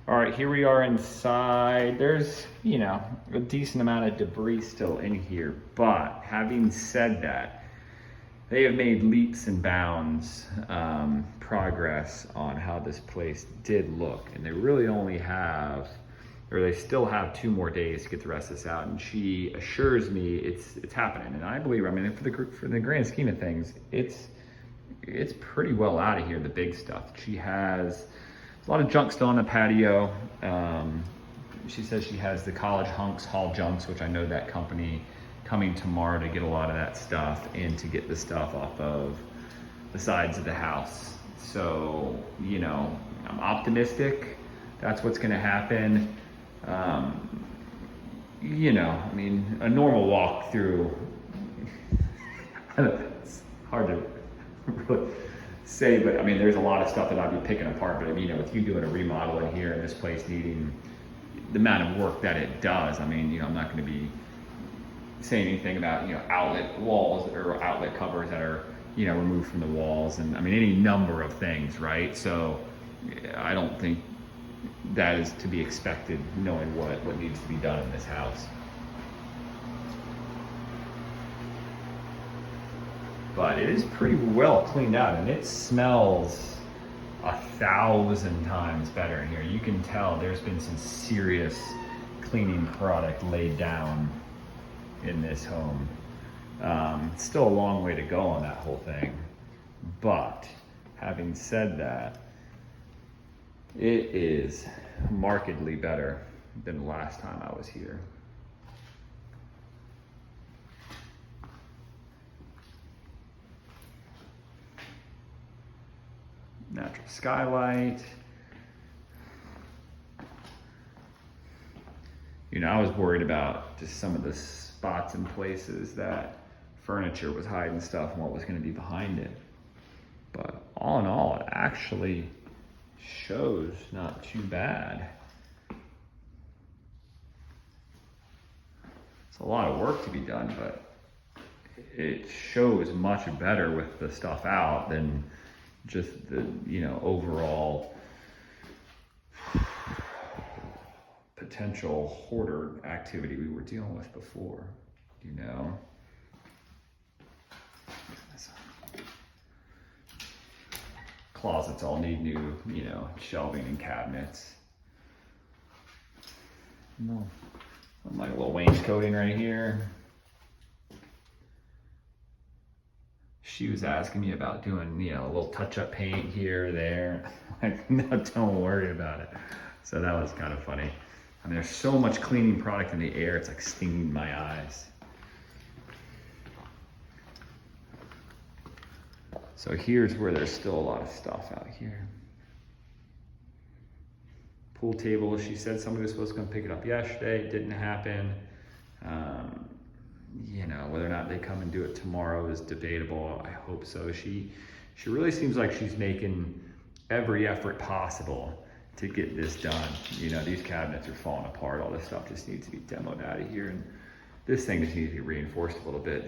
All right, here we are inside. There's, a decent amount of debris still in here, but having said that, they have made leaps and bounds progress on how this place did look, and they really only have, or they still have 2 more days to get the rest of this out. And she assures me it's happening, and I believe. I mean, for the grand scheme of things, it's pretty well out of here. The big stuff. She has a lot of junk still on the patio. She says she has the College Hunks Haul Junks, which I know that company, coming tomorrow to get a lot of that stuff and to get the stuff off of the sides of the house. So, I'm optimistic that's what's going to happen. I mean, a normal walk through, it's hard to really say, but I mean, there's a lot of stuff that I'd be picking apart. But with you doing a remodel in here and this place needing the amount of work that it does, I mean, I'm not going to be saying anything about outlet walls or outlet covers that are removed from the walls, and I mean any number of things, right? So I don't think that is to be expected, knowing what needs to be done in this house. But it is pretty well cleaned out, and it smells 1,000 times better in here. You can tell there's been some serious cleaning product laid down in this home. Still a long way to go on that whole thing, but having said that, it is markedly better than the last time I was here. Natural skylight. I was worried about just some of the spots and places that furniture was hiding stuff and what was going to be behind it. But all in all, it actually shows not too bad. It's a lot of work to be done, but it shows much better with the stuff out than just the, overall potential hoarder activity we were dealing with before, Closets all need new, shelving and cabinets. No, like a little wainscoting right here. She was asking me about doing, a little touch-up paint here or there. Like, no, don't worry about it. So that was kind of funny. I mean, there's so much cleaning product in the air, it's like stinging my eyes. So here's where there's still a lot of stuff out here. Pool table, she said somebody was supposed to come pick it up yesterday. It didn't happen. Whether or not they come and do it tomorrow is debatable. I hope so. She really seems like she's making every effort possible to get this done. These cabinets are falling apart. All this stuff just needs to be demoed out of here. And this thing just needs to be reinforced a little bit.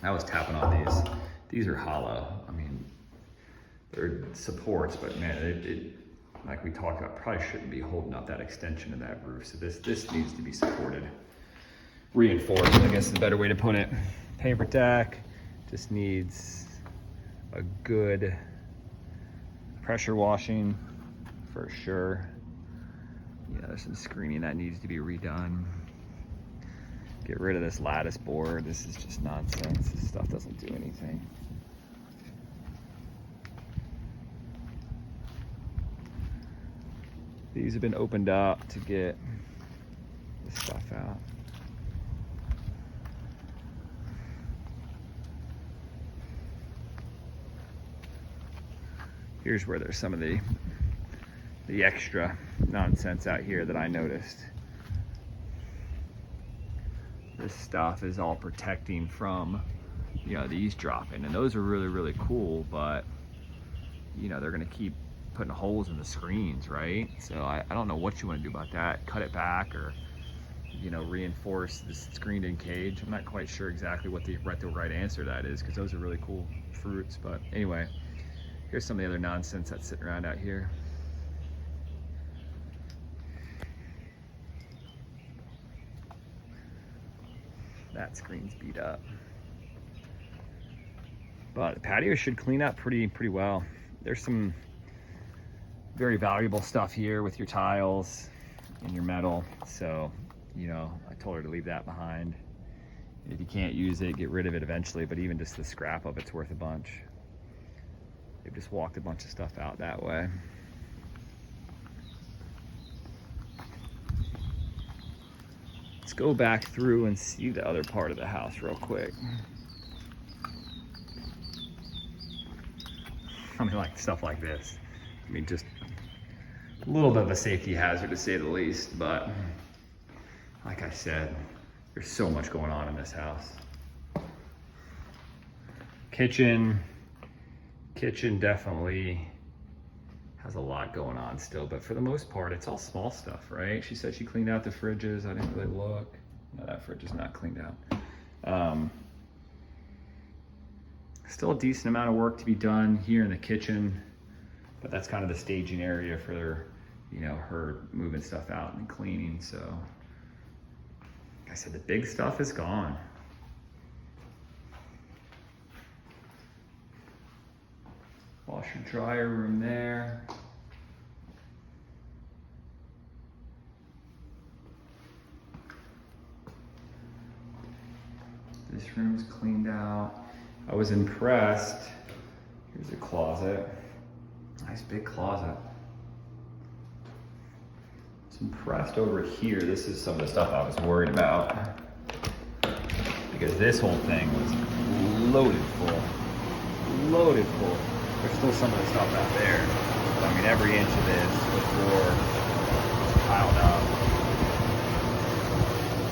I was tapping on these. These are hollow. I mean, they're supports, but man, it like we talked about, probably shouldn't be holding up that extension of that roof. So this needs to be supported. Reinforced, I guess is a better way to put it. Paper deck just needs a good pressure washing for sure. There's some screening that needs to be redone. Get rid of this lattice board. This is just nonsense. This stuff doesn't do anything. These have been opened up to get this stuff out. Here's where there's some of the extra nonsense out here that I noticed. This stuff is all protecting from, these dropping, and those are really, really cool, but they're gonna keep putting holes in the screens, right? So I don't know what you want to do about that. Cut it back, or reinforce this screened-in cage. I'm not quite sure exactly what the right answer to that is, because those are really cool fruits. But anyway, here's some of the other nonsense that's sitting around out here. That screen's beat up. But the patio should clean up pretty well. There's some very valuable stuff here with your tiles and your metal. So, you know, I told her to leave that behind. If you can't use it, get rid of it eventually, but even just the scrap of it's worth a bunch. They've just walked a bunch of stuff out that way. Let's go back through and see the other part of the house real quick. I mean, like stuff like this. I mean, just a little bit of a safety hazard to say the least, but like I said, there's so much going on in this house. Kitchen definitely has a lot going on still, but for the most part, it's all small stuff, right? She said she cleaned out the fridges. I didn't really look. No, that fridge is not cleaned out. Still a decent amount of work to be done here in the kitchen, but that's kind of the staging area for, you know, her moving stuff out and cleaning. So, like I said, the big stuff is gone. Washer dryer room there. This room's cleaned out. I was impressed. Here's a closet. Nice big closet. I was impressed over here. This is some of the stuff I was worried about, because this whole thing was loaded full. Loaded full. There's still some of the stuff out there. But I mean, every inch of this before is piled up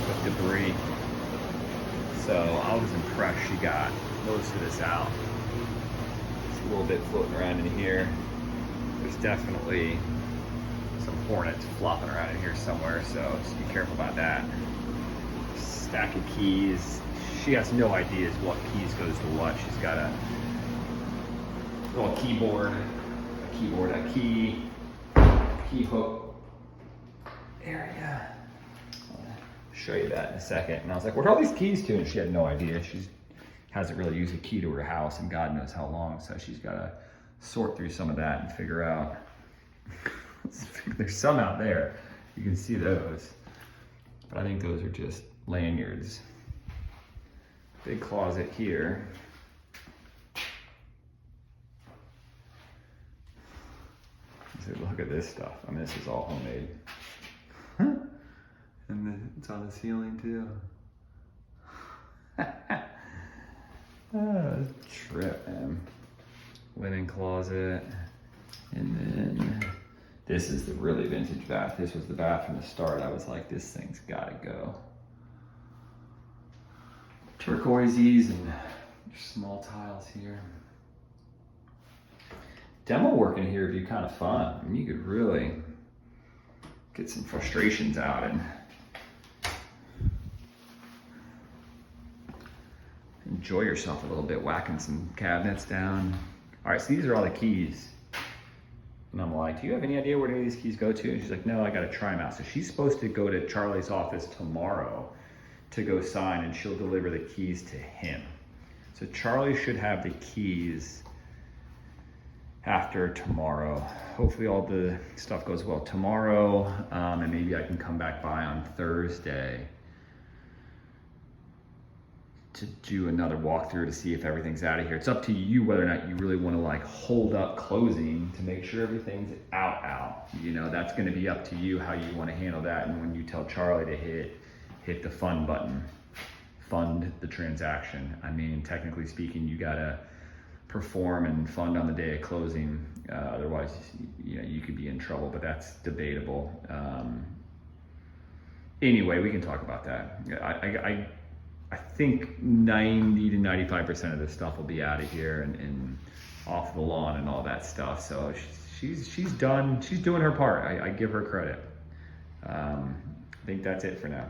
with debris. So I was impressed she got most of this out. It's a little bit floating around in here. There's definitely some hornets flopping around in here somewhere, so just be careful about that. Stack of keys. She has no ideas what keys goes to what. She's got a little keyboard, a key hook area. I'll show you that in a second. And I was like, what are all these keys to? And she had no idea. She hasn't really used a key to her house in God knows how long. So she's got to sort through some of that and figure out. There's some out there. You can see those. But I think those are just lanyards. Big closet here. Look at this stuff. I mean, this is all homemade. And it's on the ceiling too. Oh, trip, man. Linen closet. And then this is the really vintage bath. This was the bath from the start. I was like, this thing's gotta go. Turquoises and small tiles here. Demo work in here would be kind of fun. I mean, you could really get some frustrations out and enjoy yourself a little bit, whacking some cabinets down. All right, so these are all the keys. And I'm like, do you have any idea where any of these keys go to? And she's like, no, I gotta try them out. So she's supposed to go to Charlie's office tomorrow to go sign, and she'll deliver the keys to him. So Charlie should have the keys after tomorrow. Hopefully all the stuff goes well tomorrow, and maybe I can come back by on Thursday to do another walkthrough to see if everything's out of here. It's up to you whether or not you really want to like hold up closing to make sure everything's out. You know, that's going to be up to you how you want to handle that. And when you tell Charlie to hit the fund button, fund the transaction. I mean, technically speaking, you gotta perform and fund on the day of closing. Otherwise, you know, you could be in trouble, but that's debatable. Anyway, we can talk about that. I think 90 to 95% of this stuff will be out of here and off the lawn and all that stuff. So she's done. She's doing her part. I give her credit. I think that's it for now.